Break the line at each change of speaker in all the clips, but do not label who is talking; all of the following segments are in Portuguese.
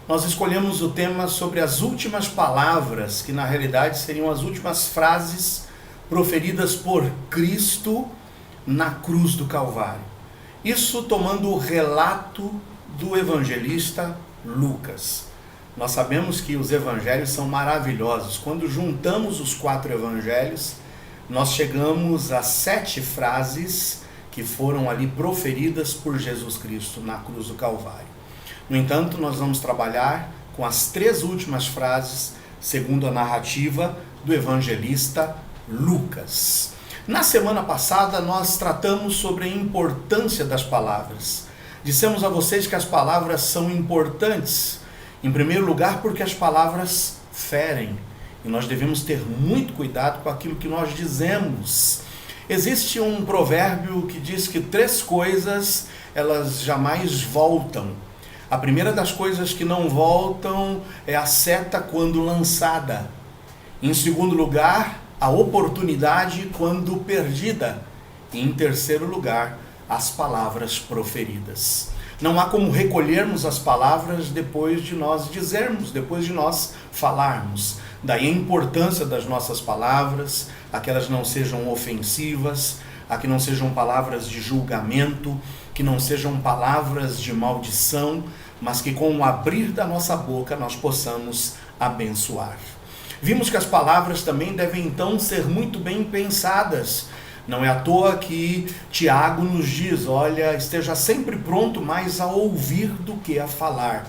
nós escolhemos o tema sobre as últimas palavras, que na realidade seriam as últimas frases proferidas por Cristo na cruz do Calvário. Isso tomando o relato do evangelista Lucas. Nós sabemos que os evangelhos são maravilhosos. Quando juntamos os 4 evangelhos, nós chegamos a 7 frases que foram ali proferidas por Jesus Cristo na cruz do Calvário. No entanto, nós vamos trabalhar com as 3 últimas frases, segundo a narrativa do evangelista Lucas. Na semana passada, nós tratamos sobre a importância das palavras. Dissemos a vocês que as palavras são importantes, em primeiro lugar, porque as palavras ferem, e nós devemos ter muito cuidado com aquilo que nós dizemos. Existe um provérbio que diz que 3 coisas, elas jamais voltam. A primeira das coisas que não voltam é a seta quando lançada. Em segundo lugar, a oportunidade quando perdida. E em terceiro lugar, as palavras proferidas. Não há como recolhermos as palavras depois de nós dizermos, depois de nós falarmos. Daí a importância das nossas palavras, a que elas não sejam ofensivas, a que não sejam palavras de julgamento, que não sejam palavras de maldição, mas que com o abrir da nossa boca nós possamos abençoar. Vimos que as palavras também devem então ser muito bem pensadas. Não é à toa que Tiago nos diz, olha, esteja sempre pronto mais a ouvir do que a falar.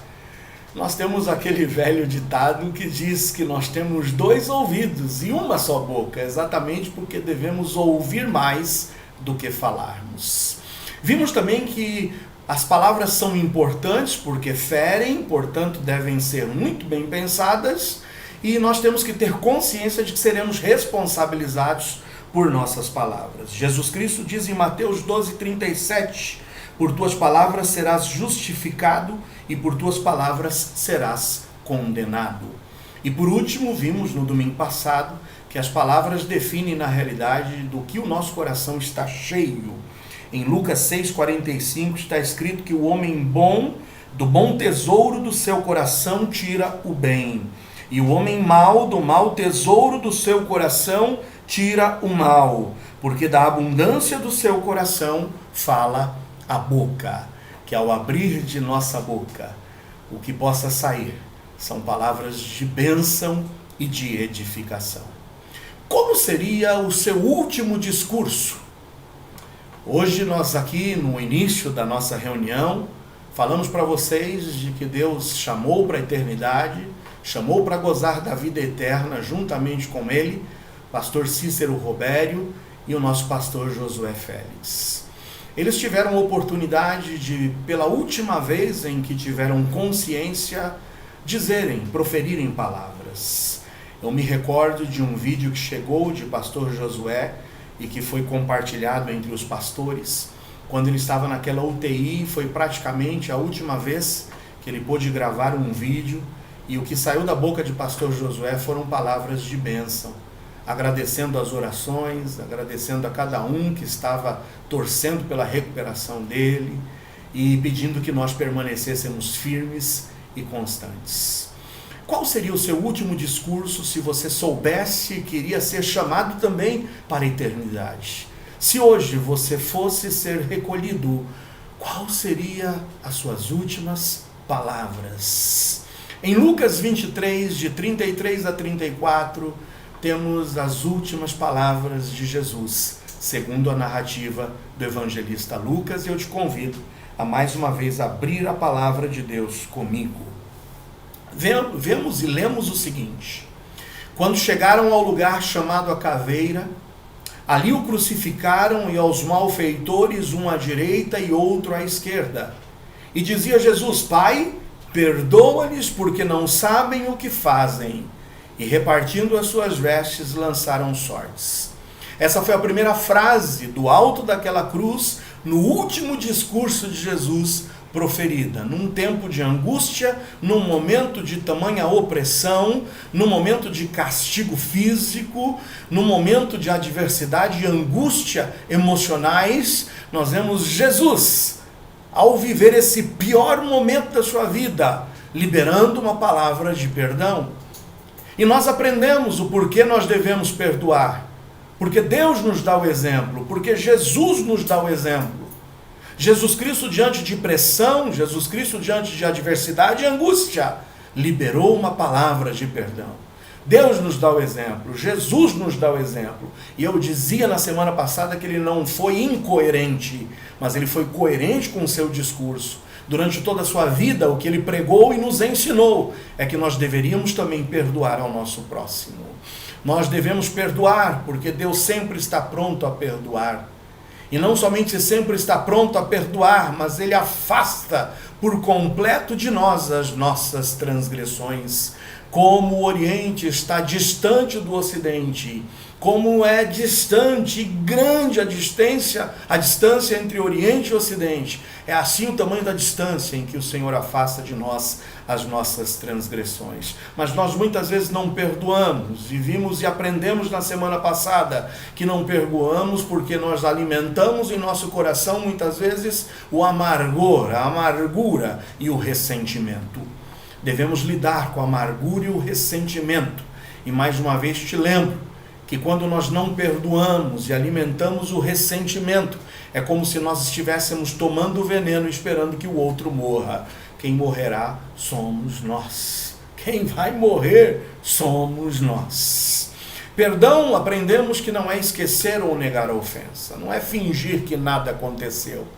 Nós temos aquele velho ditado que diz que nós temos 2 ouvidos e uma só boca, exatamente porque devemos ouvir mais do que falarmos. Vimos também que as palavras são importantes porque ferem, portanto devem ser muito bem pensadas, e nós temos que ter consciência de que seremos responsabilizados por nossas palavras. Jesus Cristo diz em Mateus 12:37, por tuas palavras serás justificado e por tuas palavras serás condenado. E por último, vimos no domingo passado que as palavras definem na realidade do que o nosso coração está cheio. Em Lucas 6,45 está escrito que o homem bom, do bom tesouro do seu coração tira o bem, e o homem mau, do mau tesouro do seu coração tira o mal, porque da abundância do seu coração fala a boca. Que ao abrir de nossa boca, o que possa sair são palavras de bênção e de edificação. Como seria o seu último discurso? Hoje nós aqui no início da nossa reunião falamos para vocês de que Deus chamou para a eternidade, chamou para gozar da vida eterna juntamente com Ele, pastor Cícero Robério e o nosso pastor Josué Félix. Eles tiveram a oportunidade de, pela última vez em que tiveram consciência, proferirem palavras. Eu me recordo de um vídeo que chegou de pastor Josué e que foi compartilhado entre os pastores, quando ele estava naquela UTI, foi praticamente a última vez que ele pôde gravar um vídeo, e o que saiu da boca de pastor Josué foram palavras de bênção, agradecendo as orações, agradecendo a cada um que estava torcendo pela recuperação dele e pedindo que nós permanecêssemos firmes e constantes. Qual seria o seu último discurso se você soubesse que iria ser chamado também para a eternidade? Se hoje você fosse ser recolhido, qual seria as suas últimas palavras? Em Lucas 23, de 33 a 34, temos as últimas palavras de Jesus, segundo a narrativa do evangelista Lucas, e eu te convido a mais uma vez abrir a palavra de Deus comigo. Vemos e lemos o seguinte: quando chegaram ao lugar chamado a Caveira, ali o crucificaram, e aos malfeitores um à direita e outro à esquerda. E dizia Jesus: Pai, perdoa-lhes porque não sabem o que fazem. E repartindo as suas vestes, lançaram sortes. Essa foi a primeira frase do alto daquela cruz, no último discurso de Jesus proferida, num tempo de angústia, num momento de tamanha opressão, num momento de castigo físico, num momento de adversidade e angústia emocionais. Nós vemos Jesus, ao viver esse pior momento da sua vida, liberando uma palavra de perdão. E nós aprendemos o porquê nós devemos perdoar. Porque Deus nos dá o exemplo, porque Jesus nos dá o exemplo. Jesus Cristo, diante de pressão, Jesus Cristo, diante de adversidade e angústia, liberou uma palavra de perdão. Deus nos dá o exemplo, Jesus nos dá o exemplo. E eu dizia na semana passada que ele não foi incoerente, mas ele foi coerente com o seu discurso. Durante toda a sua vida, o que ele pregou e nos ensinou é que nós deveríamos também perdoar ao nosso próximo. Nós devemos perdoar, porque Deus sempre está pronto a perdoar. E não somente sempre está pronto a perdoar, mas ele afasta por completo de nós as nossas transgressões. Como o Oriente está distante do Ocidente, como é distante e grande a distância entre Oriente e Ocidente, é assim o tamanho da distância em que o Senhor afasta de nós as nossas transgressões. Mas nós muitas vezes não perdoamos, e vimos e aprendemos na semana passada que não perdoamos porque nós alimentamos em nosso coração muitas vezes o amargor, a amargura e o ressentimento. Devemos lidar com a amargura e o ressentimento. E mais uma vez te lembro que quando nós não perdoamos e alimentamos o ressentimento, é como se nós estivéssemos tomando veneno esperando que o outro morra. Quem morrerá somos nós. Quem vai morrer somos nós. Perdão, aprendemos que não é esquecer ou negar a ofensa. Não é fingir que nada aconteceu.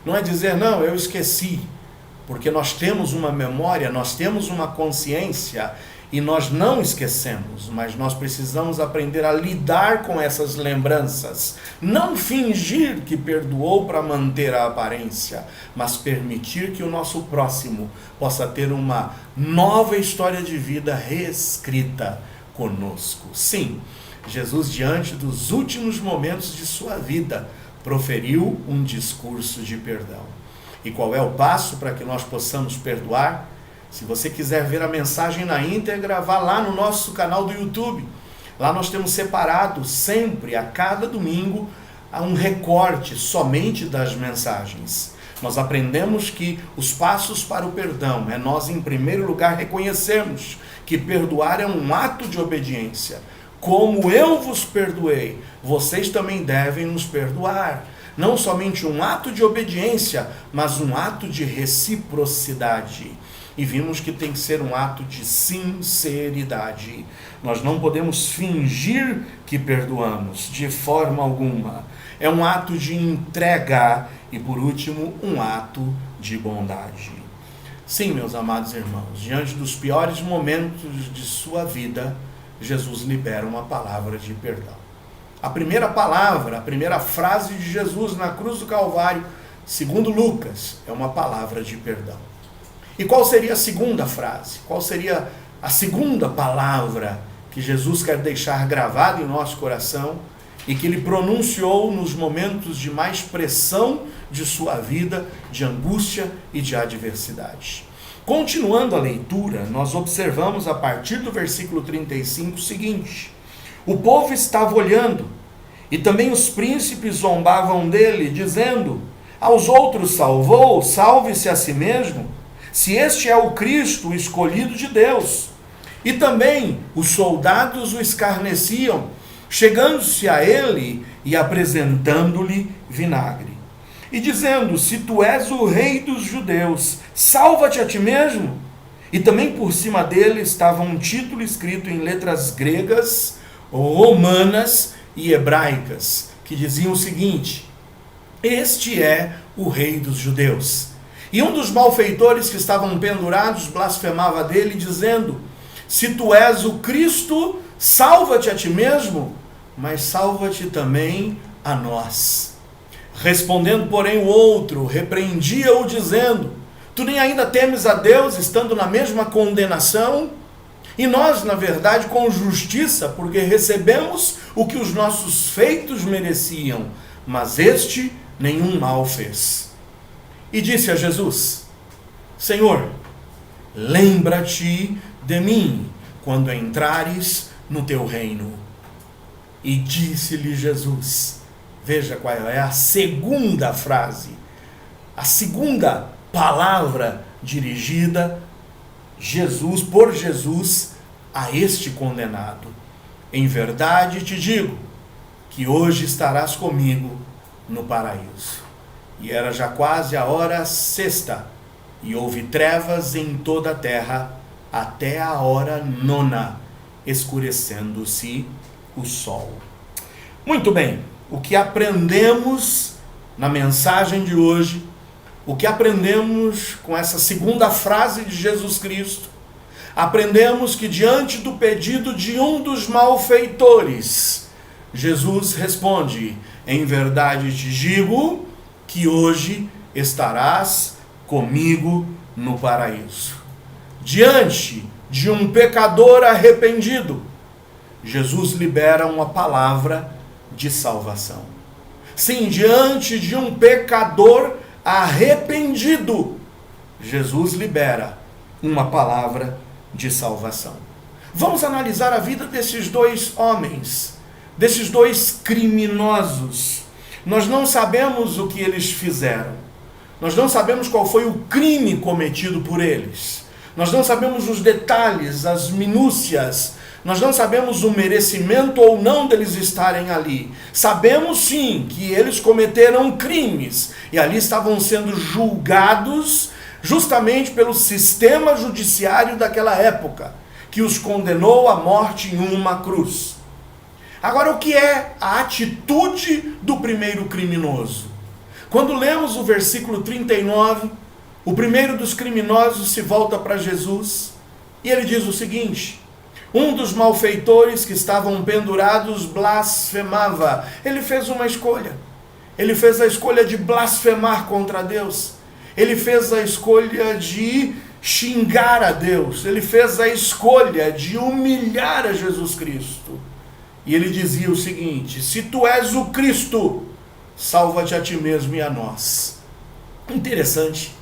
Não é dizer, não, eu esqueci. Porque nós temos uma memória, nós temos uma consciência e nós não esquecemos, mas nós precisamos aprender a lidar com essas lembranças. Não fingir que perdoou para manter a aparência, mas permitir que o nosso próximo possa ter uma nova história de vida reescrita conosco. Sim, Jesus, diante dos últimos momentos de sua vida, proferiu um discurso de perdão. E qual é o passo para que nós possamos perdoar? Se você quiser ver a mensagem na íntegra, vá lá no nosso canal do YouTube. Lá nós temos separado sempre, a cada domingo, um recorte somente das mensagens. Nós aprendemos que os passos para o perdão é nós, em primeiro lugar, reconhecermos que perdoar é um ato de obediência. Como eu vos perdoei, vocês também devem nos perdoar. Não somente um ato de obediência, mas um ato de reciprocidade. E vimos que tem que ser um ato de sinceridade. Nós não podemos fingir que perdoamos, de forma alguma. É um ato de entrega e, por último, um ato de bondade. Sim, meus amados irmãos, diante dos piores momentos de sua vida, Jesus libera uma palavra de perdão. A primeira palavra, a primeira frase de Jesus na cruz do Calvário, segundo Lucas, é uma palavra de perdão. E qual seria a segunda frase? Qual seria a segunda palavra que Jesus quer deixar gravada em nosso coração e que ele pronunciou nos momentos de mais pressão de sua vida, de angústia e de adversidade? Continuando a leitura, nós observamos a partir do versículo 35 o seguinte: o povo estava olhando, e também os príncipes zombavam dele, dizendo: aos outros salvou, salve-se a si mesmo, se este é o Cristo, o escolhido de Deus. E também os soldados o escarneciam, chegando-se a ele e apresentando-lhe vinagre. E dizendo: se tu és o rei dos judeus, salva-te a ti mesmo. E também por cima dele estava um título escrito em letras gregas, romanas e hebraicas, que diziam o seguinte: este é o rei dos judeus. E um dos malfeitores que estavam pendurados blasfemava dele, dizendo: se tu és o Cristo, salva-te a ti mesmo, mas salva-te também a nós. Respondendo, porém, o outro repreendia-o, dizendo: tu nem ainda temes a Deus, estando na mesma condenação? E nós, na verdade, com justiça, porque recebemos o que os nossos feitos mereciam, mas este nenhum mal fez. E disse a Jesus: Senhor, lembra-te de mim quando entrares no teu reino. E disse-lhe Jesus, veja qual é a segunda frase, a segunda palavra dirigida por Jesus, a este condenado. Em verdade te digo, que hoje estarás comigo no paraíso. E era já quase a hora sexta, e houve trevas em toda a terra, até a hora nona, escurecendo-se o sol. Muito bem, o que aprendemos na mensagem de hoje, o que aprendemos com essa segunda frase de Jesus Cristo, aprendemos que diante do pedido de um dos malfeitores, Jesus responde: em verdade te digo que hoje estarás comigo no paraíso. Diante de um pecador arrependido, Jesus libera uma palavra de salvação. Sim, diante de um pecador arrependido, Jesus libera uma palavra de salvação. Vamos analisar a vida desses dois homens, desses dois criminosos. Nós não sabemos o que eles fizeram. Nós não sabemos qual foi o crime cometido por eles. Nós não sabemos os detalhes, as minúcias. Nós não sabemos o merecimento ou não deles estarem ali. Sabemos sim que eles cometeram crimes e ali estavam sendo julgados justamente pelo sistema judiciário daquela época, que os condenou à morte em uma cruz. Agora, o que é a atitude do primeiro criminoso? Quando lemos o versículo 39, o primeiro dos criminosos se volta para Jesus e ele diz o seguinte: um dos malfeitores que estavam pendurados blasfemava. Ele fez uma escolha. Ele fez a escolha de blasfemar contra Deus. Ele fez a escolha de xingar a Deus. Ele fez a escolha de humilhar a Jesus Cristo. E ele dizia o seguinte: se tu és o Cristo, salva-te a ti mesmo e a nós. Interessante.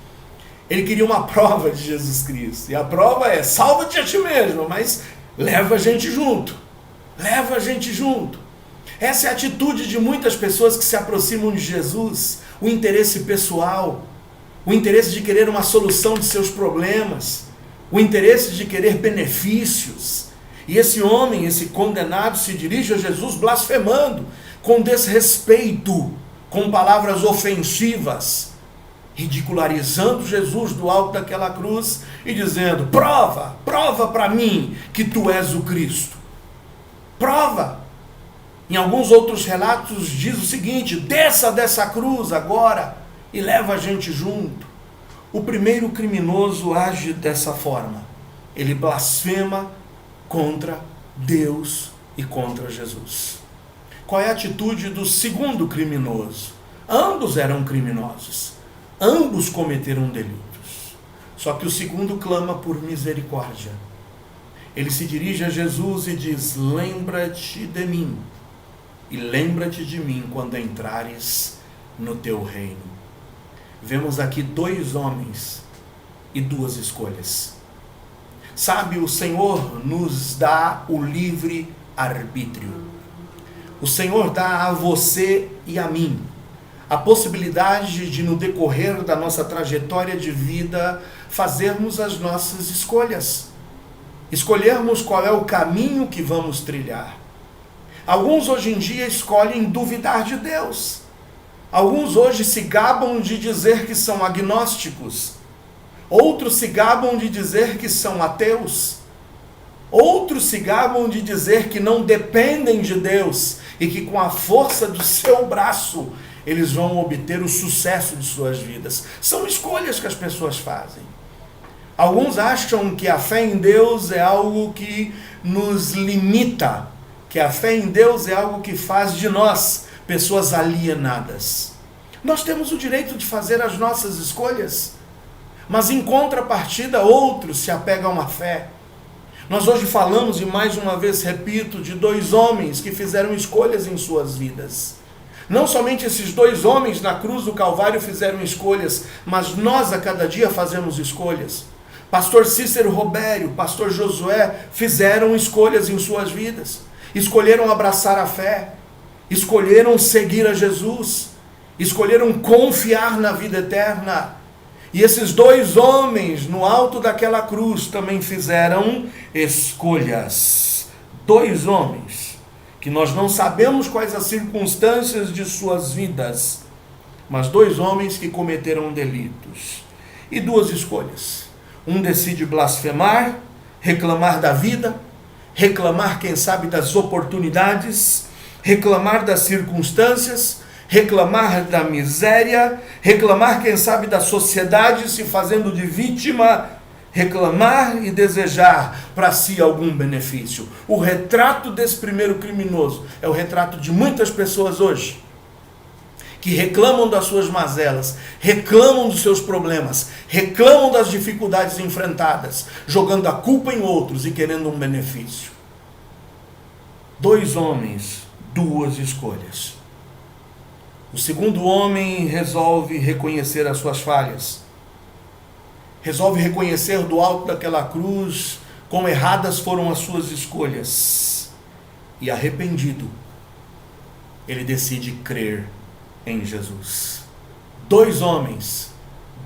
Ele queria uma prova de Jesus Cristo. E a prova é: salva-te a ti mesmo, mas leva a gente junto. Leva a gente junto. Essa é a atitude de muitas pessoas que se aproximam de Jesus. O interesse pessoal, o interesse de querer uma solução de seus problemas, o interesse de querer benefícios. E esse homem, esse condenado, se dirige a Jesus blasfemando, com desrespeito, com palavras ofensivas, ridicularizando Jesus do alto daquela cruz e dizendo: prova para mim que tu és o Cristo. Prova. Em alguns outros relatos diz o seguinte: desça dessa cruz agora e leva a gente junto. O primeiro criminoso age dessa forma. Ele blasfema contra Deus e contra Jesus. Qual é a atitude do segundo criminoso? Ambos eram criminosos. Ambos cometeram delitos. Só que o segundo clama por misericórdia. Ele se dirige a Jesus e diz: lembra-te de mim. E lembra-te de mim quando entrares no teu reino. Vemos aqui dois homens e duas escolhas. Sabe, o Senhor nos dá o livre arbítrio. O Senhor dá a você e a mim a possibilidade de, no decorrer da nossa trajetória de vida, fazermos as nossas escolhas. Escolhermos qual é o caminho que vamos trilhar. Alguns hoje em dia escolhem duvidar de Deus. Alguns hoje se gabam de dizer que são agnósticos. Outros se gabam de dizer que são ateus. Outros se gabam de dizer que não dependem de Deus e que com a força do seu braço eles vão obter o sucesso de suas vidas. São escolhas que as pessoas fazem. Alguns acham que a fé em Deus é algo que nos limita, que a fé em Deus é algo que faz de nós pessoas alienadas. Nós temos o direito de fazer as nossas escolhas, mas em contrapartida outros se apegam à fé. Nós hoje falamos, e mais uma vez repito, de dois homens que fizeram escolhas em suas vidas. Não somente esses dois homens na cruz do Calvário fizeram escolhas, mas nós a cada dia fazemos escolhas. Pastor Cícero Robério, pastor Josué fizeram escolhas em suas vidas. Escolheram abraçar a fé, escolheram seguir a Jesus, escolheram confiar na vida eterna, E esses dois homens no alto daquela cruz também fizeram escolhas. Dois homens que nós não sabemos quais as circunstâncias de suas vidas, mas dois homens que cometeram delitos. E duas escolhas. Um decide blasfemar, reclamar da vida, reclamar, quem sabe, das oportunidades, reclamar das circunstâncias, reclamar da miséria, reclamar, quem sabe, da sociedade se fazendo de vítima, reclamar e desejar para si algum benefício. O retrato desse primeiro criminoso é o retrato de muitas pessoas hoje, que reclamam das suas mazelas, reclamam dos seus problemas, reclamam das dificuldades enfrentadas, jogando a culpa em outros e querendo um benefício. Dois homens, duas escolhas. O segundo homem resolve reconhecer as suas falhas. Resolve reconhecer do alto daquela cruz quão erradas foram as suas escolhas. E arrependido, ele decide crer em Jesus. Dois homens,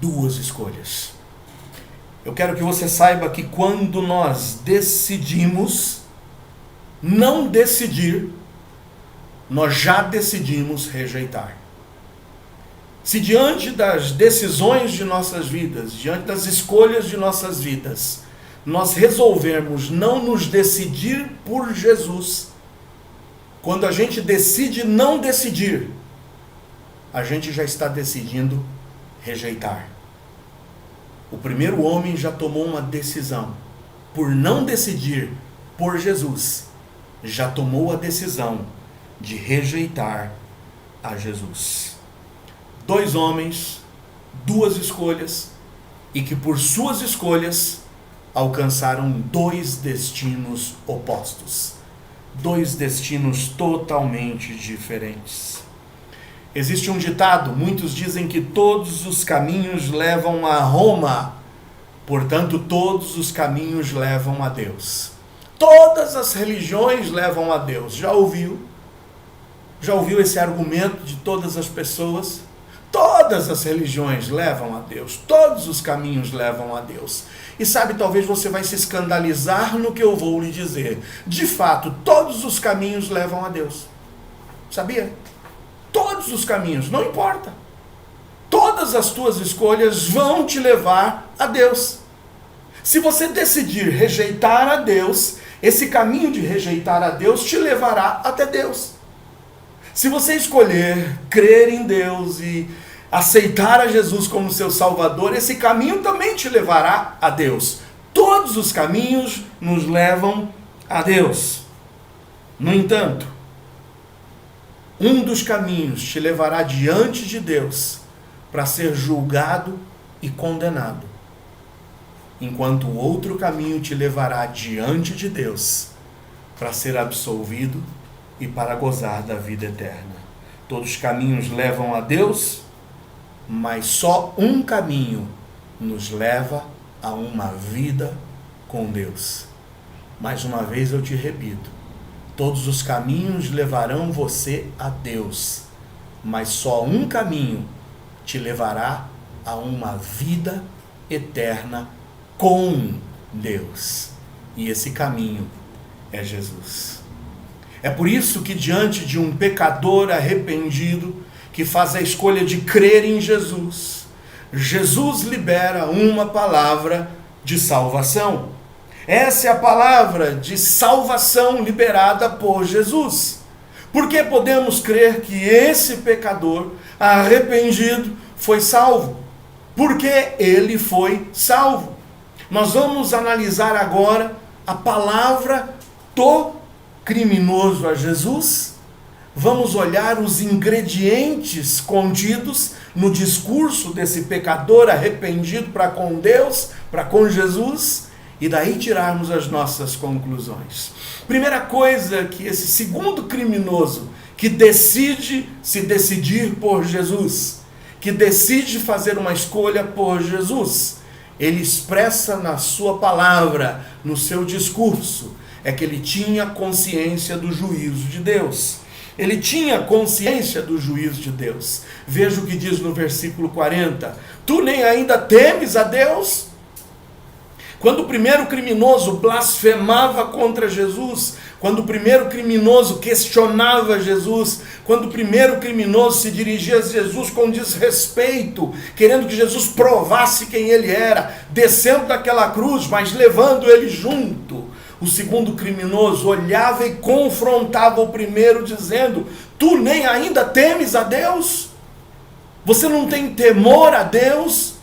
duas escolhas. Eu quero que você saiba que quando nós decidimos não decidir, nós já decidimos rejeitar. Se diante das decisões de nossas vidas, diante das escolhas de nossas vidas, nós resolvermos não nos decidir por Jesus, quando a gente decide não decidir, a gente já está decidindo rejeitar. O primeiro homem já tomou uma decisão. Por não decidir por Jesus, já tomou a decisão de rejeitar a Jesus. Dois homens, duas escolhas, e que por suas escolhas alcançaram dois destinos opostos. Dois destinos totalmente diferentes. Existe um ditado, muitos dizem que todos os caminhos levam a Roma, portanto todos os caminhos levam a Deus. Todas as religiões levam a Deus. Já ouviu? Já ouviu esse argumento de todas as pessoas? Todas as religiões levam a Deus, todos os caminhos levam a Deus. E sabe, talvez você vai se escandalizar no que eu vou lhe dizer. De fato, todos os caminhos levam a Deus. Sabia? Todos os caminhos, não importa. Todas as tuas escolhas vão te levar a Deus. Se você decidir rejeitar a Deus, esse caminho de rejeitar a Deus te levará até Deus. Se você escolher crer em Deus e aceitar a Jesus como seu Salvador, esse caminho também te levará a Deus. Todos os caminhos nos levam a Deus. No entanto, um dos caminhos te levará diante de Deus para ser julgado e condenado, enquanto o outro caminho te levará diante de Deus para ser absolvido e para gozar da vida eterna. Todos os caminhos levam a Deus, mas só um caminho nos leva a uma vida com Deus. Mais uma vez eu te repito, todos os caminhos levarão você a Deus, mas só um caminho te levará a uma vida eterna com Deus. E esse caminho é Jesus. É por isso que diante de um pecador arrependido, que faz a escolha de crer em Jesus, Jesus libera uma palavra de salvação. Essa é a palavra de salvação liberada por Jesus. Porque podemos crer que esse pecador arrependido foi salvo? Porque ele foi salvo. Nós vamos analisar agora a palavra do criminoso a Jesus. Vamos olhar os ingredientes contidos no discurso desse pecador arrependido para com Deus, para com Jesus, e daí tirarmos as nossas conclusões. Primeira coisa que esse segundo criminoso, que decide se decidir por Jesus, que decide fazer uma escolha por Jesus, ele expressa na sua palavra, no seu discurso, é que ele tinha consciência do juízo de Deus. Ele tinha consciência do juízo de Deus. Veja o que diz no versículo 40. Tu nem ainda temes a Deus? Quando o primeiro criminoso blasfemava contra Jesus, quando o primeiro criminoso questionava Jesus, quando o primeiro criminoso se dirigia a Jesus com desrespeito, querendo que Jesus provasse quem ele era, descendo daquela cruz, mas levando ele junto, o segundo criminoso olhava e confrontava o primeiro, dizendo: tu nem ainda temes a Deus? Você não tem temor a Deus?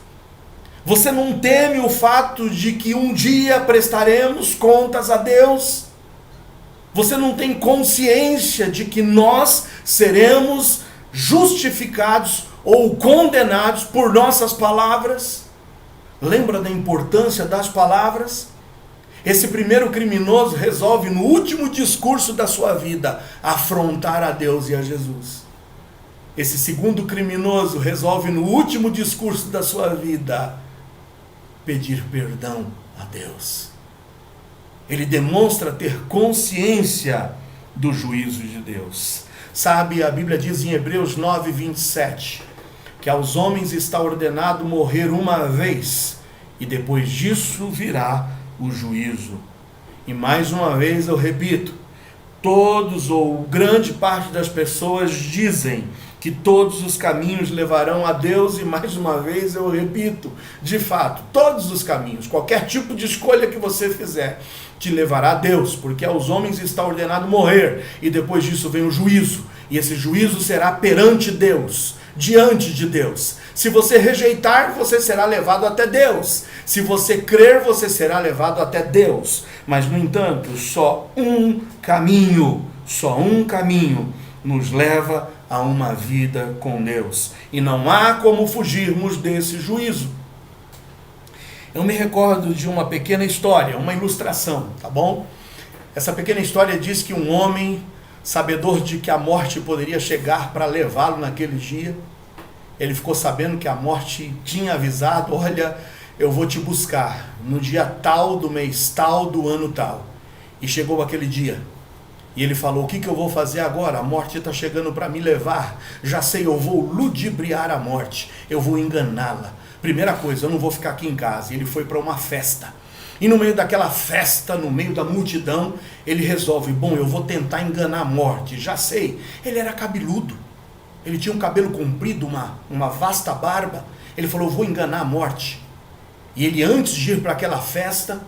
Você não teme o fato de que um dia prestaremos contas a Deus? Você não tem consciência de que nós seremos justificados ou condenados por nossas palavras? Lembra da importância das palavras? Esse primeiro criminoso resolve no último discurso da sua vida afrontar a Deus e a Jesus. Esse segundo criminoso resolve no último discurso da sua vida pedir perdão a Deus. Ele demonstra ter consciência do juízo de Deus. Sabe, a Bíblia diz em Hebreus 9:27, que aos homens está ordenado morrer uma vez, e depois disso virá o juízo. E mais uma vez eu repito, todos ou grande parte das pessoas dizem que todos os caminhos levarão a Deus, e mais uma vez eu repito, de fato, todos os caminhos, qualquer tipo de escolha que você fizer, te levará a Deus, porque aos homens está ordenado morrer, e depois disso vem o juízo, e esse juízo será perante Deus, diante de Deus. Se você rejeitar, você será levado até Deus. Se você crer, você será levado até Deus. Mas, no entanto, só um caminho nos leva a uma vida com Deus. E não há como fugirmos desse juízo. Eu me recordo de uma pequena história, uma ilustração, tá bom? Essa pequena história diz que um homem, sabedor de que a morte poderia chegar para levá-lo naquele dia, ele ficou sabendo que a morte tinha avisado: olha, eu vou te buscar no dia tal, do mês tal, do ano tal. E chegou aquele dia. E ele falou: o que eu vou fazer agora? A morte está chegando para me levar. Já sei, eu vou ludibriar a morte. Eu vou enganá-la. Primeira coisa, eu não vou ficar aqui em casa. Ele foi para uma festa. E no meio daquela festa, no meio da multidão, ele resolve: bom, eu vou tentar enganar a morte. Já sei, ele era cabeludo. Ele tinha um cabelo comprido, uma vasta barba. Ele falou: eu vou enganar a morte. E ele, antes de ir para aquela festa,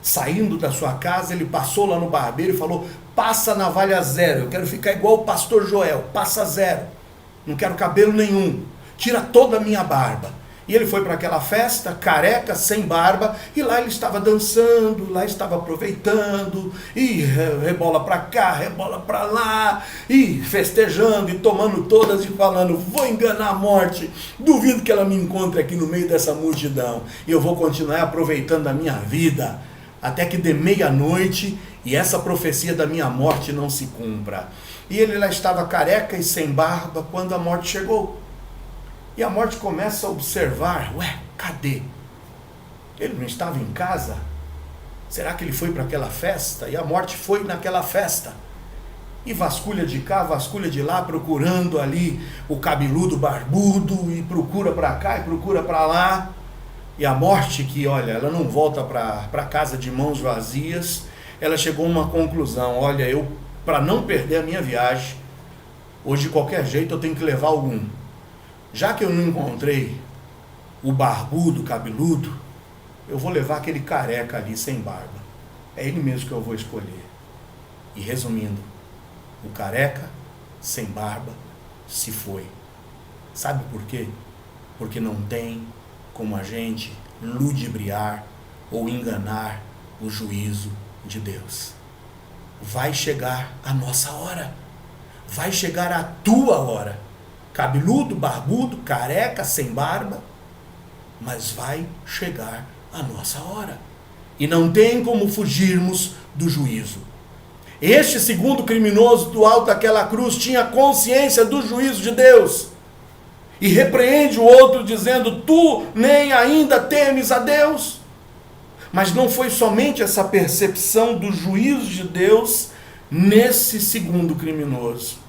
saindo da sua casa, ele passou lá no barbeiro e falou: passa a navalha zero, eu quero ficar igual o pastor Joel, passa zero, não quero cabelo nenhum, tira toda a minha barba. E ele foi para aquela festa, careca, sem barba, e lá ele estava dançando, lá estava aproveitando, e rebola para cá, rebola para lá, e festejando, e tomando todas, e falando: vou enganar a morte, duvido que ela me encontre aqui no meio dessa multidão, e eu vou continuar aproveitando a minha vida, até que dê meia-noite, e essa profecia da minha morte não se cumpra. E ele lá estava careca e sem barba, quando a morte chegou. E a morte começa a observar: ué, cadê? Ele não estava em casa? Será que ele foi para aquela festa? E a morte foi naquela festa. E vasculha de cá, vasculha de lá, procurando ali o cabeludo barbudo, e procura para cá e procura para lá. E a morte, que olha, ela não volta para casa de mãos vazias, ela chegou a uma conclusão: olha, eu, para não perder a minha viagem, hoje de qualquer jeito eu tenho que levar algum. Já que eu não encontrei o barbudo, cabeludo, eu vou levar aquele careca ali sem barba. É ele mesmo que eu vou escolher. E resumindo, o careca sem barba se foi. Sabe por quê? Porque não tem como a gente ludibriar ou enganar o juízo de Deus. Vai chegar a nossa hora. Vai chegar a tua hora. Cabeludo, barbudo, careca, sem barba, mas vai chegar a nossa hora. E não tem como fugirmos do juízo. Este segundo criminoso do alto daquela cruz tinha consciência do juízo de Deus. E repreende o outro dizendo: tu nem ainda temes a Deus? Mas não foi somente essa percepção do juízo de Deus nesse segundo criminoso.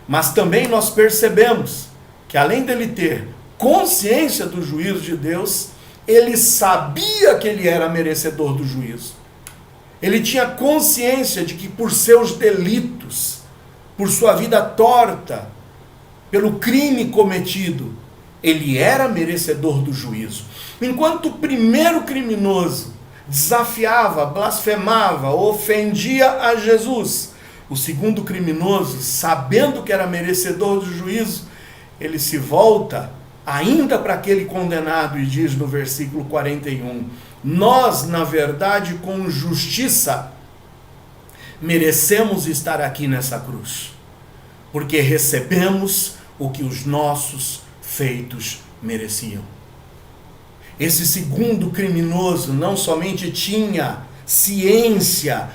Mas também nós percebemos que além dele ter consciência do juízo de Deus, ele sabia que ele era merecedor do juízo. Ele tinha consciência de que por seus delitos, por sua vida torta, pelo crime cometido, ele era merecedor do juízo. Enquanto o primeiro criminoso desafiava, blasfemava, ofendia a Jesus, o segundo criminoso, sabendo que era merecedor do juízo, ele se volta ainda para aquele condenado e diz no versículo 41, nós, na verdade, com justiça, merecemos estar aqui nessa cruz, porque recebemos o que os nossos feitos mereciam. Esse segundo criminoso não somente tinha ciência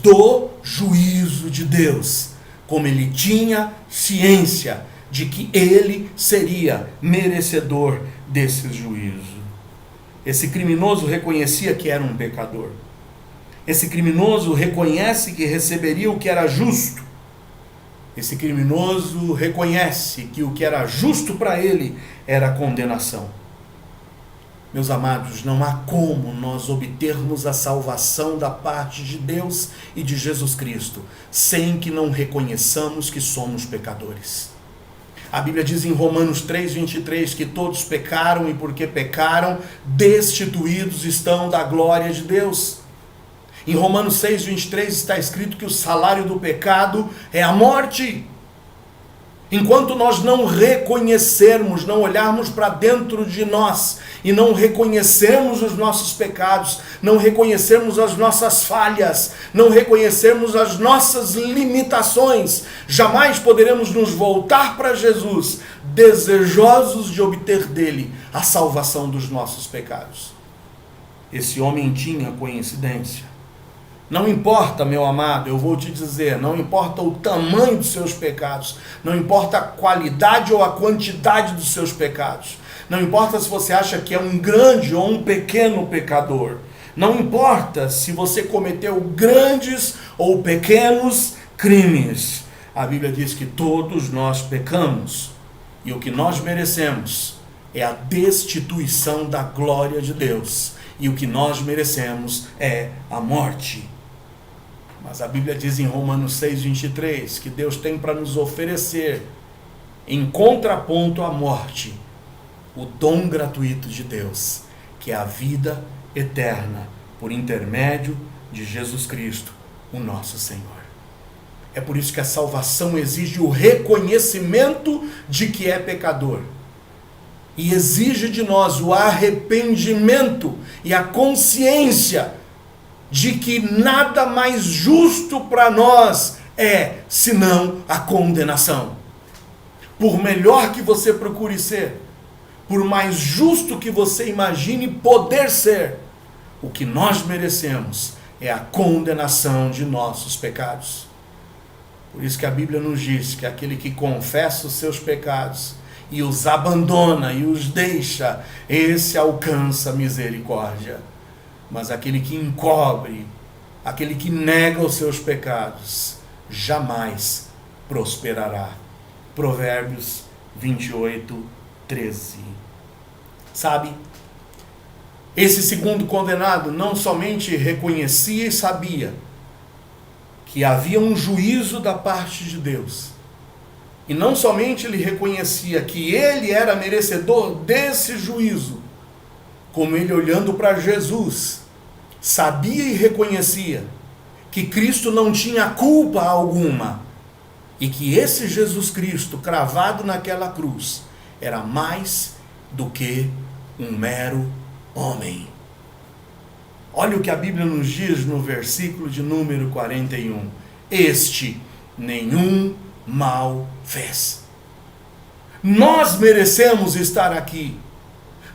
do juízo de Deus, como ele tinha ciência de que ele seria merecedor desse juízo. Esse criminoso reconhecia que era um pecador. Esse criminoso reconhece que receberia o que era justo. Esse criminoso reconhece que o que era justo para ele era a condenação. Meus amados, não há como nós obtermos a salvação da parte de Deus e de Jesus Cristo sem que não reconheçamos que somos pecadores. A Bíblia diz em Romanos 3:23 que todos pecaram e porque pecaram, destituídos estão da glória de Deus. Em Romanos 6:23 está escrito que o salário do pecado é a morte. Enquanto nós não reconhecermos, não olharmos para dentro de nós e não reconhecermos os nossos pecados, não reconhecermos as nossas falhas, não reconhecermos as nossas limitações, jamais poderemos nos voltar para Jesus, desejosos de obter dele a salvação dos nossos pecados. Esse homem tinha coincidência. Não importa, meu amado, eu vou te dizer, não importa o tamanho dos seus pecados, não importa a qualidade ou a quantidade dos seus pecados, não importa se você acha que é um grande ou um pequeno pecador, não importa se você cometeu grandes ou pequenos crimes, a Bíblia diz que todos nós pecamos e o que nós merecemos é a destituição da glória de Deus e o que nós merecemos é a morte. Mas a Bíblia diz em Romanos 6:23 que Deus tem para nos oferecer, em contraponto à morte, o dom gratuito de Deus, que é a vida eterna, por intermédio de Jesus Cristo, o nosso Senhor. É por isso que a salvação exige o reconhecimento de que é pecador. E exige de nós o arrependimento e a consciência de que nada mais justo para nós é senão a condenação. Por melhor que você procure ser, por mais justo que você imagine poder ser, o que nós merecemos é a condenação de nossos pecados. Por isso que a Bíblia nos diz que aquele que confessa os seus pecados e os abandona e os deixa, esse alcança misericórdia. Mas aquele que encobre, aquele que nega os seus pecados, jamais prosperará. Provérbios 28:13. Sabe, esse segundo condenado não somente reconhecia e sabia que havia um juízo da parte de Deus, e não somente ele reconhecia que ele era merecedor desse juízo, como ele, olhando para Jesus, sabia e reconhecia que Cristo não tinha culpa alguma e que esse Jesus Cristo cravado naquela cruz era mais do que um mero homem. Olha o que a Bíblia nos diz no versículo de número 41. Este nenhum mal fez. Nós merecemos estar aqui.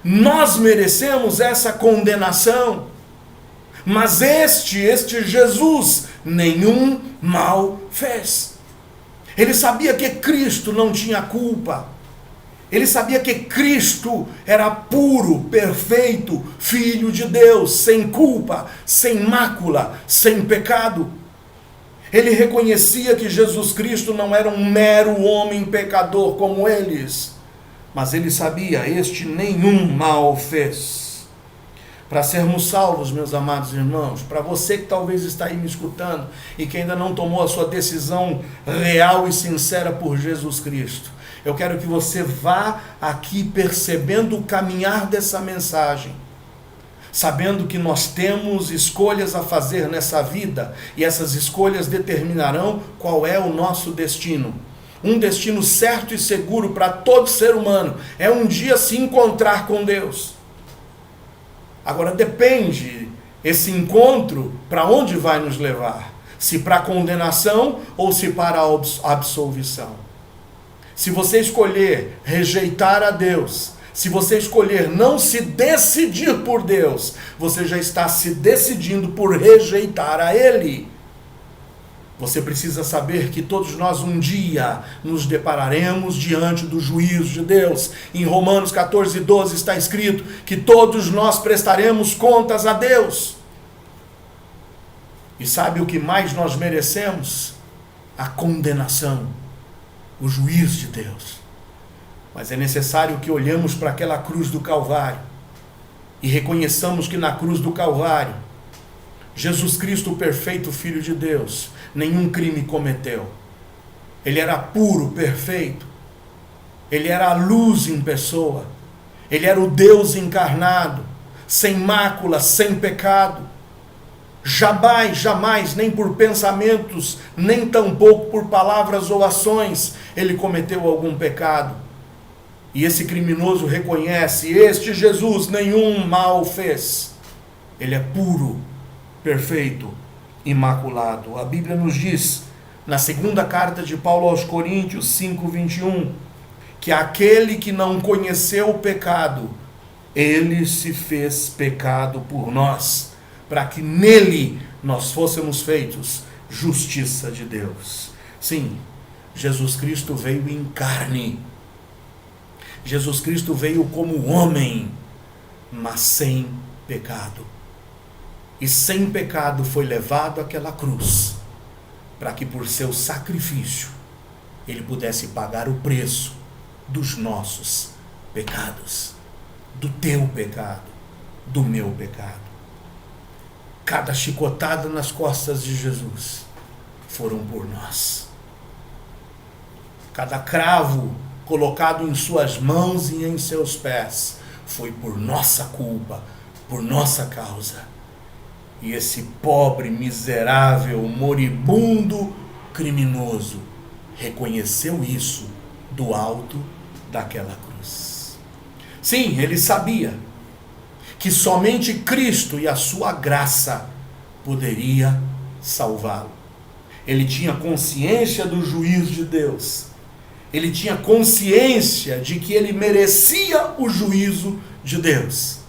Nós merecemos essa condenação. Mas este Jesus, nenhum mal fez. Ele sabia que Cristo não tinha culpa. Ele sabia que Cristo era puro, perfeito, Filho de Deus, sem culpa, sem mácula, sem pecado. Ele reconhecia que Jesus Cristo não era um mero homem pecador como eles, mas ele sabia, este nenhum mal fez. Para sermos salvos, meus amados irmãos, para você que talvez está aí me escutando e que ainda não tomou a sua decisão real e sincera por Jesus Cristo, eu quero que você vá aqui percebendo o caminhar dessa mensagem, sabendo que nós temos escolhas a fazer nessa vida e essas escolhas determinarão qual é o nosso destino. Um destino certo e seguro para todo ser humano é um dia se encontrar com Deus. Agora depende esse encontro para onde vai nos levar, se para a condenação ou se para a absolvição. Se você escolher rejeitar a Deus, se você escolher não se decidir por Deus, você já está se decidindo por rejeitar a Ele. Você precisa saber que todos nós um dia nos depararemos diante do juízo de Deus. Em Romanos 14:12 está escrito que todos nós prestaremos contas a Deus. E sabe o que mais nós merecemos? A condenação, o juízo de Deus. Mas é necessário que olhemos para aquela cruz do Calvário e reconheçamos que na cruz do Calvário, Jesus Cristo, o perfeito Filho de Deus, nenhum crime cometeu. Ele era puro, perfeito. Ele era a luz em pessoa. Ele era o Deus encarnado, sem mácula, sem pecado. Jamais, nem por pensamentos, nem tampouco por palavras ou ações, ele cometeu algum pecado. E esse criminoso reconhece, este Jesus nenhum mal fez. Ele é puro, perfeito, imaculado. A Bíblia nos diz, na segunda carta de Paulo aos Coríntios 5:21, que aquele que não conheceu o pecado, ele se fez pecado por nós, para que nele nós fôssemos feitos justiça de Deus. Sim, Jesus Cristo veio em carne. Jesus Cristo veio como homem, mas sem pecado. E sem pecado foi levado àquela cruz, para que por seu sacrifício ele pudesse pagar o preço dos nossos pecados, do teu pecado, do meu pecado. Cada chicotada nas costas de Jesus foram por nós. Cada cravo colocado em suas mãos e em seus pés foi por nossa culpa, por nossa causa. E esse pobre, miserável, moribundo, criminoso reconheceu isso do alto daquela cruz. Sim, ele sabia que somente Cristo e a sua graça poderia salvá-lo. Ele tinha consciência do juízo de Deus. Ele tinha consciência de que ele merecia o juízo de Deus.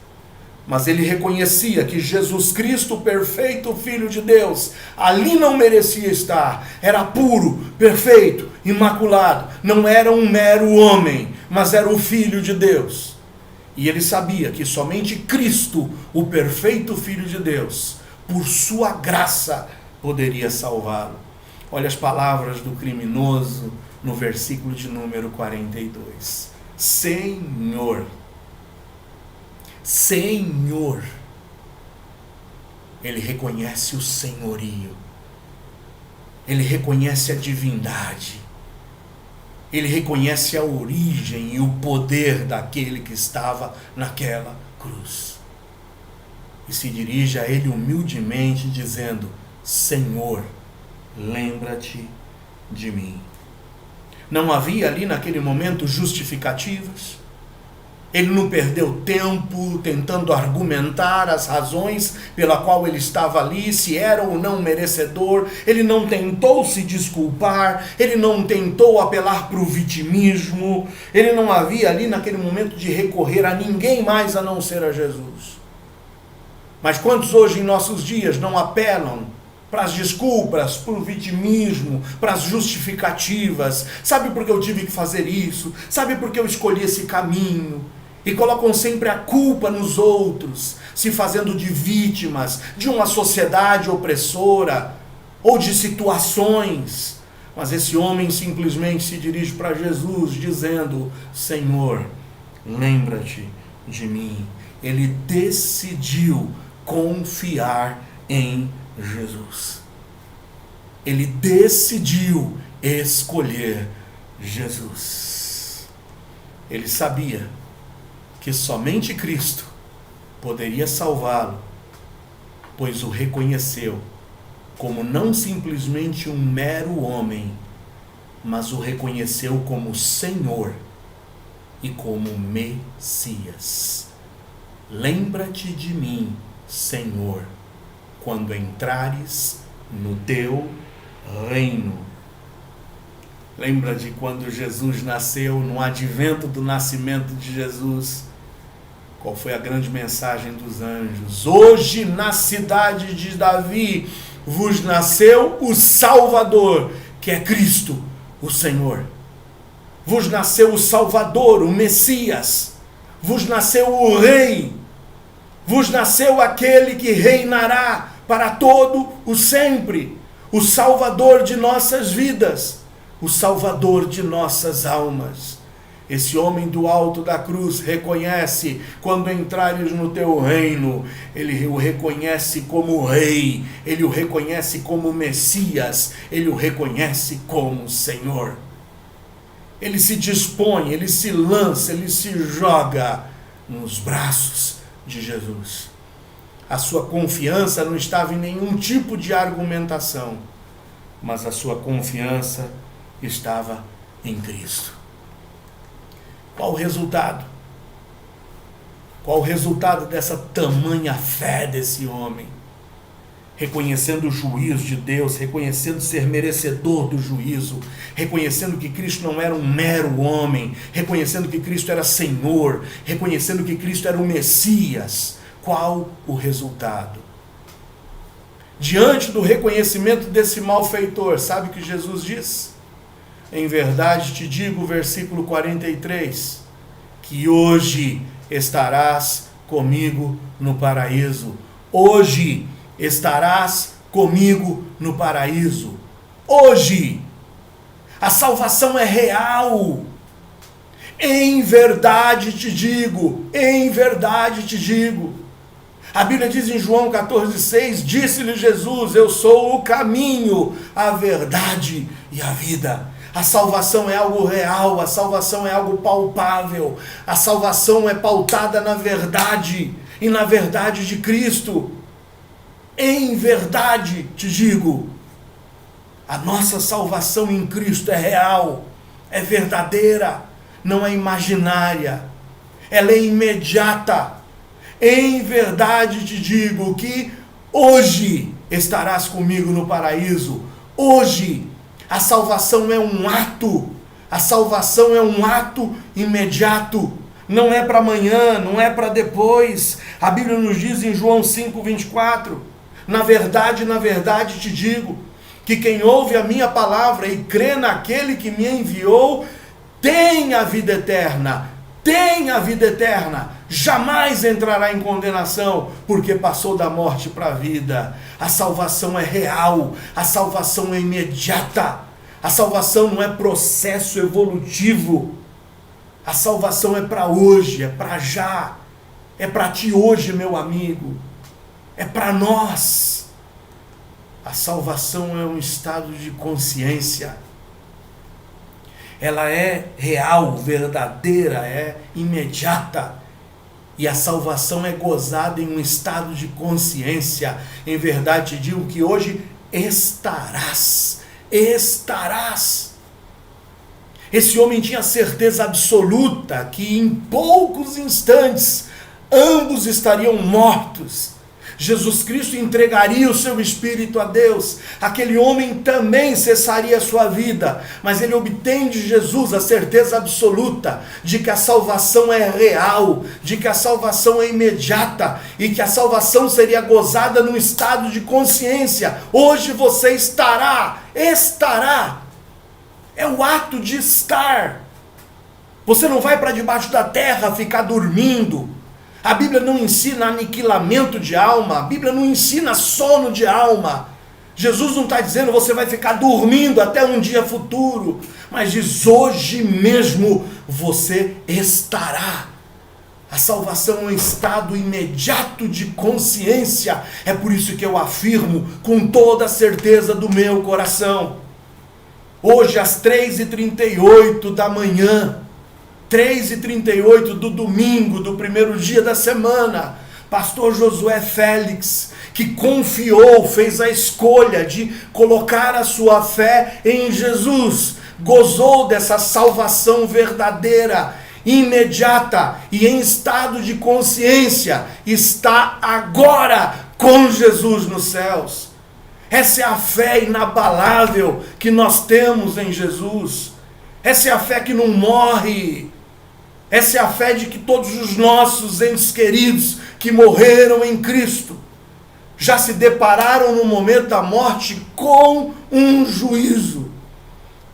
Mas ele reconhecia que Jesus Cristo, o perfeito Filho de Deus, ali não merecia estar. Era puro, perfeito, imaculado. Não era um mero homem, mas era o Filho de Deus. E ele sabia que somente Cristo, o perfeito Filho de Deus, por sua graça, poderia salvá-lo. Olha as palavras do criminoso no versículo de número 42. Senhor. Senhor. Ele reconhece o senhorio. Ele reconhece a divindade. Ele reconhece a origem e o poder daquele que estava naquela cruz. E se dirige a ele humildemente dizendo: Senhor, lembra-te de mim. Não havia ali naquele momento justificativas. Ele não perdeu tempo tentando argumentar as razões pela qual ele estava ali, se era ou não merecedor. Ele não tentou se desculpar, ele não tentou apelar para o vitimismo. Ele não havia ali naquele momento de recorrer a ninguém mais a não ser a Jesus. Mas quantos hoje em nossos dias não apelam para as desculpas, para o vitimismo, para as justificativas? Sabe por que eu tive que fazer isso? Sabe por que eu escolhi esse caminho? E colocam sempre a culpa nos outros, se fazendo de vítimas de uma sociedade opressora. ou de situações, mas esse homem simplesmente se dirige para Jesus dizendo: Senhor, lembra-te de mim. Ele decidiu confiar em Jesus. Ele decidiu escolher Jesus. Ele sabia que somente Cristo poderia salvá-lo, pois o reconheceu como não simplesmente um mero homem, mas o reconheceu como Senhor e como Messias. Lembra-te de mim, Senhor, quando entrares no teu reino. Lembra de quando Jesus nasceu, no advento do nascimento de Jesus? Qual foi a grande mensagem dos anjos? Hoje, na cidade de Davi, vos nasceu o Salvador, que é Cristo, o Senhor. Vos nasceu o Salvador, o Messias. Vos nasceu o Rei. Vos nasceu aquele que reinará para todo o sempre. O Salvador de nossas vidas. O Salvador de nossas almas. Esse homem do alto da cruz reconhece, quando entrares no teu reino, ele o reconhece como Rei, ele o reconhece como Messias, ele o reconhece como Senhor. Ele se dispõe, ele se lança, ele se joga nos braços de Jesus. A sua confiança não estava em nenhum tipo de argumentação, mas a sua confiança estava em Cristo. Qual o resultado? Qual o resultado dessa tamanha fé desse homem? Reconhecendo o juízo de Deus, reconhecendo ser merecedor do juízo, reconhecendo que Cristo não era um mero homem, reconhecendo que Cristo era Senhor, reconhecendo que Cristo era o Messias. Qual o resultado? Diante do reconhecimento desse malfeitor, sabe o que Jesus diz? Em verdade te digo, versículo 43, que hoje estarás comigo no paraíso. Hoje estarás comigo no paraíso. Hoje. A salvação é real. Em verdade te digo, em verdade te digo. A Bíblia diz em João 14,6, disse-lhe Jesus, eu sou o caminho, a verdade e a vida. A salvação é algo real, a salvação é algo palpável, a salvação é pautada na verdade e na verdade de Cristo. Em verdade te digo, a nossa salvação em Cristo é real, é verdadeira, não é imaginária, ela é imediata. Em verdade te digo que hoje estarás comigo no paraíso. Hoje. A salvação é um ato. A salvação é um ato imediato. Não é para amanhã, não é para depois. A Bíblia nos diz em João 5,24, na verdade te digo, que quem ouve a minha palavra e crê naquele que me enviou, tem a vida eterna. Tem a vida eterna. Jamais entrará em condenação, porque passou da morte para a vida. A salvação é real, a salvação é imediata. A salvação não é processo evolutivo. A salvação é para hoje, é para já. É para ti hoje, meu amigo. É para nós. A salvação é um estado de consciência. Ela é real, verdadeira, é imediata. E a salvação é gozada em um estado de consciência. Em verdade, digo que hoje estarás. Estarás. Esse homem tinha certeza absoluta que em poucos instantes ambos estariam mortos. Jesus Cristo entregaria o seu espírito a Deus. Aquele homem também cessaria a sua vida, mas ele obtém de Jesus a certeza absoluta de que a salvação é real, de que a salvação é imediata e que a salvação seria gozada num estado de consciência. Hoje você estará. É o ato de estar. Você não vai para debaixo da terra ficar dormindo. A Bíblia não ensina aniquilamento de alma, a Bíblia não ensina sono de alma. Jesus não está dizendo você vai ficar dormindo até um dia futuro, mas diz hoje mesmo você estará. A salvação é um estado imediato de consciência. É por isso que eu afirmo com toda a certeza do meu coração. Hoje às 3h38 da manhã, 3h38 do domingo, do primeiro dia da semana, pastor Josué Félix, que confiou, fez a escolha de colocar a sua fé em Jesus, gozou dessa salvação verdadeira, imediata e em estado de consciência, está agora com Jesus nos céus. Essa é a fé inabalável que nós temos em Jesus. Essa é a fé que não morre. Essa é a fé de que todos os nossos entes queridos que morreram em Cristo já se depararam no momento da morte com um juízo.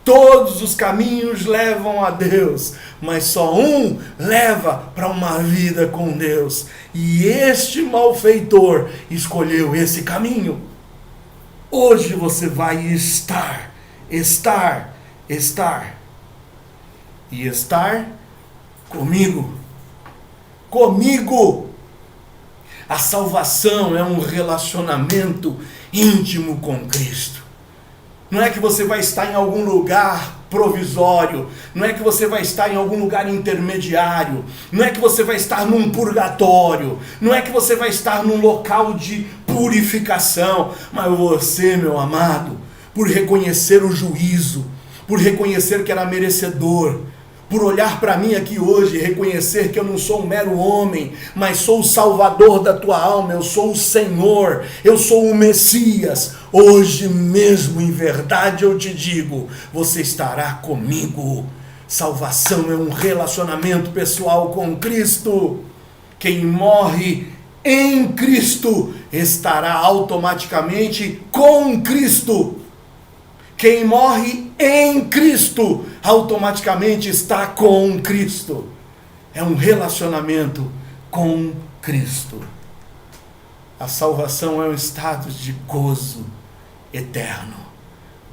Todos os caminhos levam a Deus, mas só um leva para uma vida com Deus. E este malfeitor escolheu esse caminho. Hoje você vai estar comigo. A salvação é um relacionamento íntimo com Cristo. Não é que você vai estar em algum lugar provisório, não é que você vai estar em algum lugar intermediário, não é que você vai estar num purgatório, não é que você vai estar num local de purificação, mas você, meu amado, por reconhecer o juízo, por reconhecer que era merecedor, por olhar para mim aqui hoje e reconhecer que eu não sou um mero homem, mas sou o Salvador da tua alma, eu sou o Senhor, eu sou o Messias. Hoje mesmo, em verdade, eu te digo, você estará comigo. Salvação é um relacionamento pessoal com Cristo. Quem morre em Cristo estará automaticamente com Cristo. Quem morre em Cristo automaticamente está com Cristo. É um relacionamento com Cristo. A salvação é um estado de gozo eterno.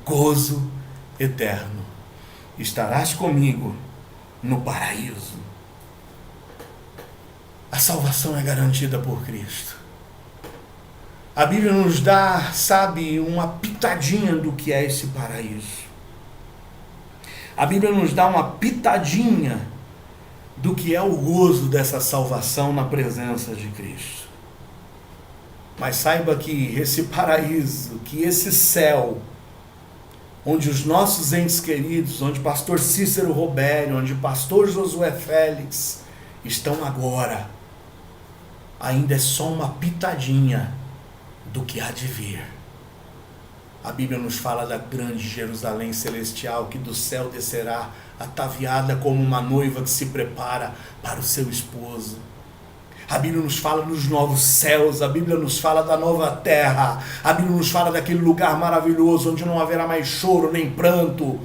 Gozo eterno. Estarás comigo no paraíso. A salvação é garantida por Cristo. A Bíblia nos dá, uma pitadinha do que é esse paraíso. A Bíblia nos dá uma pitadinha do que é o gozo dessa salvação na presença de Cristo. Mas saiba que esse paraíso, que esse céu, onde os nossos entes queridos, onde pastor Cícero Robério, onde pastor Josué Félix estão agora, ainda é só uma pitadinha do que há de vir. A Bíblia nos fala da grande Jerusalém celestial, que do céu descerá ataviada como uma noiva que se prepara para o seu esposo. A Bíblia nos fala dos novos céus, a Bíblia nos fala da nova terra, a Bíblia nos fala daquele lugar maravilhoso, onde não haverá mais choro, nem pranto,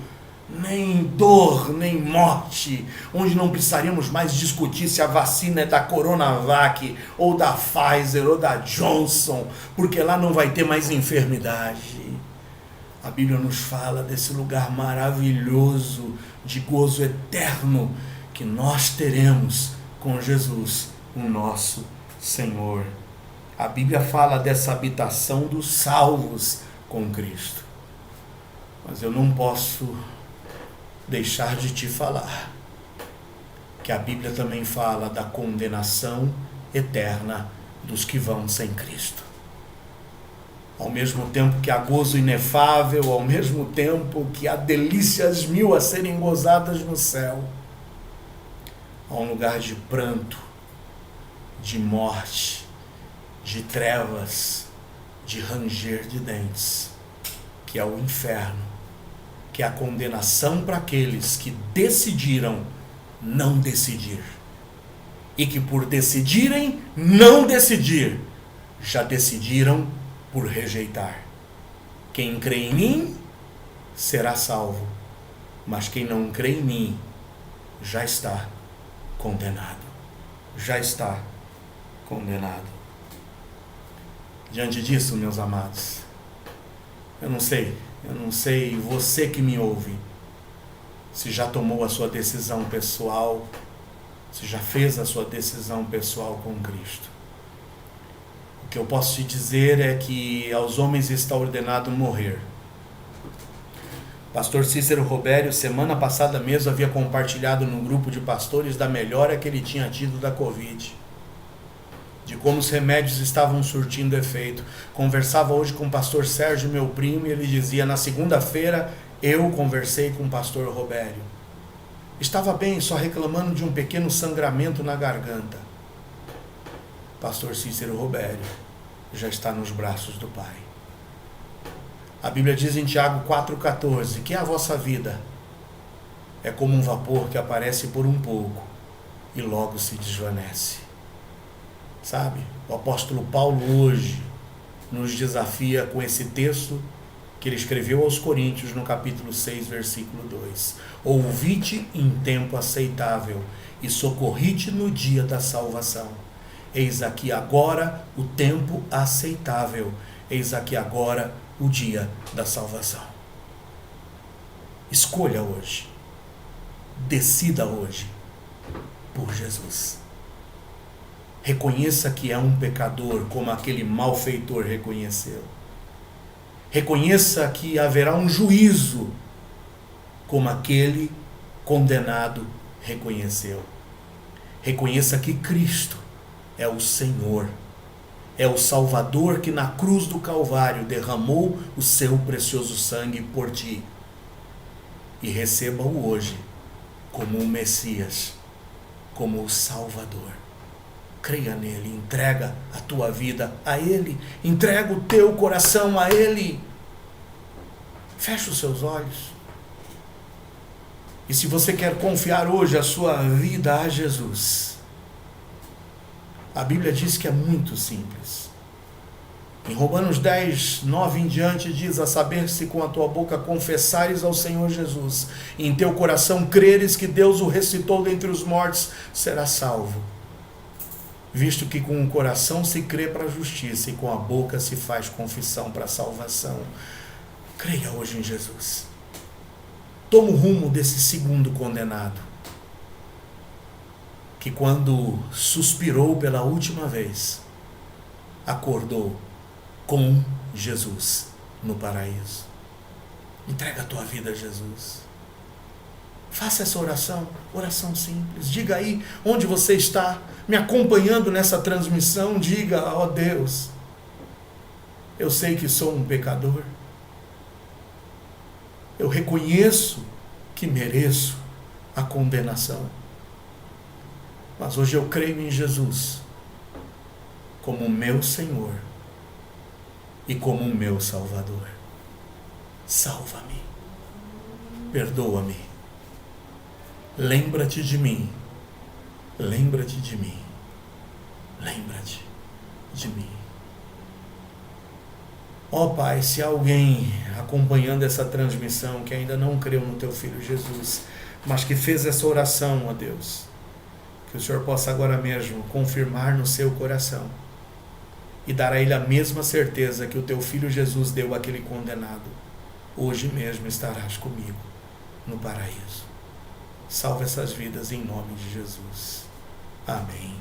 nem dor, nem morte, onde não precisaríamos mais discutir se a vacina é da Coronavac, ou da Pfizer, ou da Johnson, porque lá não vai ter mais enfermidade. A Bíblia nos fala desse lugar maravilhoso, de gozo eterno, que nós teremos com Jesus, o nosso Senhor. A Bíblia fala dessa habitação dos salvos com Cristo. Mas eu não posso deixar de te falar que a Bíblia também fala da condenação eterna dos que vão sem Cristo. Ao mesmo tempo que há gozo inefável, ao mesmo tempo que há delícias mil a serem gozadas no céu, há um lugar de pranto, de morte, de trevas, de ranger de dentes, que é o inferno, que é a condenação para aqueles que decidiram não decidir. E que por decidirem não decidir, já decidiram por rejeitar. Quem crê em mim será salvo, mas quem não crê em mim já está condenado. Já está condenado. Diante disso, meus amados, Eu não sei você que me ouve, se já tomou a sua decisão pessoal, se já fez a sua decisão pessoal com Cristo. O que eu posso te dizer é que aos homens está ordenado morrer. Pastor Cícero Robério, semana passada mesmo, havia compartilhado no grupo de pastores da melhora que ele tinha tido da Covid, de como os remédios estavam surtindo efeito. Conversava hoje com o pastor Sérgio, meu primo, e ele dizia, na segunda-feira eu conversei com o pastor Robério. Estava bem, só reclamando de um pequeno sangramento na garganta. Pastor Cícero Robério já está nos braços do Pai. A Bíblia diz em Tiago 4,14 que a vossa vida é como um vapor que aparece por um pouco e logo se desvanece. Sabe? O apóstolo Paulo hoje nos desafia com esse texto que ele escreveu aos Coríntios no capítulo 6, versículo 2. Ouvi-te em tempo aceitável e socorri-te no dia da salvação. Eis aqui agora o tempo aceitável. Eis aqui agora o dia da salvação. Escolha hoje. Decida hoje por Jesus. Reconheça que é um pecador, como aquele malfeitor reconheceu. Reconheça que haverá um juízo, como aquele condenado reconheceu. Reconheça que Cristo é o Senhor, é o Salvador que na cruz do Calvário derramou o seu precioso sangue por ti. E receba-o hoje como o Messias, como o Salvador. Creia nele, entrega a tua vida a ele, entrega o teu coração a ele. Feche os seus olhos. E se você quer confiar hoje a sua vida a Jesus, a Bíblia diz que é muito simples. Em Romanos 10, 9 em diante diz, a saber se com a tua boca confessares ao Senhor Jesus, e em teu coração creres que Deus o ressuscitou dentre os mortos, serás salvo. Visto que com o coração se crê para a justiça e com a boca se faz confissão para a salvação. Creia hoje em Jesus. Toma o rumo desse segundo condenado, que quando suspirou pela última vez, acordou com Jesus no paraíso. Entrega a tua vida a Jesus. Faça essa oração simples. Diga aí onde você está me acompanhando nessa transmissão. Diga, ó Deus, eu sei que sou um pecador. Eu reconheço que mereço a condenação. Mas hoje eu creio em Jesus como meu Senhor e como meu Salvador. Salva-me. Perdoa-me. Lembra-te de mim. Lembra-te de mim. Lembra-te de mim. Ó Pai, se há alguém acompanhando essa transmissão que ainda não creu no Teu Filho Jesus, mas que fez essa oração, ó Deus, que o Senhor possa agora mesmo confirmar no seu coração e dar a ele a mesma certeza que o Teu Filho Jesus deu àquele condenado. Hoje mesmo estarás comigo no paraíso. Salve essas vidas em nome de Jesus. Amém.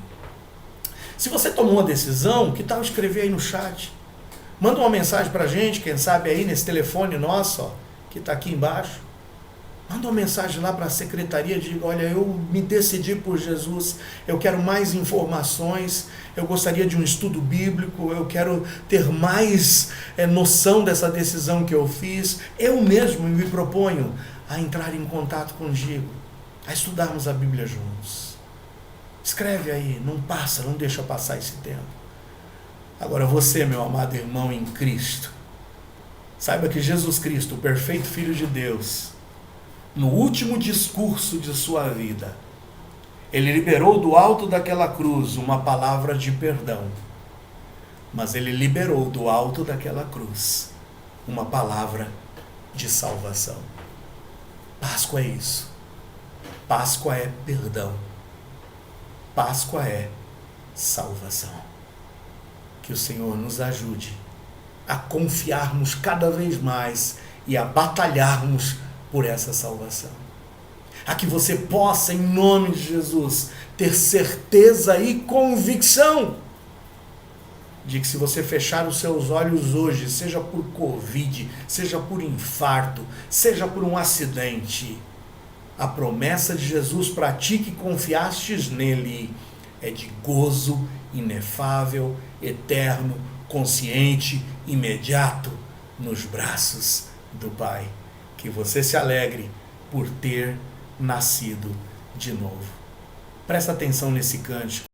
Se você tomou uma decisão, que tal escrever aí no chat? Manda uma mensagem pra gente, quem sabe aí nesse telefone nosso, ó, que está aqui embaixo. Manda uma mensagem lá para a secretaria, diga, olha, eu me decidi por Jesus, eu quero mais informações, eu gostaria de um estudo bíblico, eu quero ter mais noção dessa decisão que eu fiz. Eu mesmo me proponho a entrar em contato contigo, a estudarmos a Bíblia juntos. Escreve aí, não deixa passar esse tempo. Agora você, meu amado irmão em Cristo, saiba que Jesus Cristo, o perfeito Filho de Deus, no último discurso de sua vida, ele liberou do alto daquela cruz uma palavra de perdão, mas ele liberou do alto daquela cruz uma palavra de salvação. Páscoa é isso. Páscoa é perdão. Páscoa é salvação. Que o Senhor nos ajude a confiarmos cada vez mais e a batalharmos por essa salvação. A que você possa, em nome de Jesus, ter certeza e convicção de que se você fechar os seus olhos hoje, seja por Covid, seja por infarto, seja por um acidente, a promessa de Jesus para ti que confiastes nele é de gozo inefável, eterno, consciente, imediato, nos braços do Pai. Que você se alegre por ter nascido de novo. Presta atenção nesse cântico.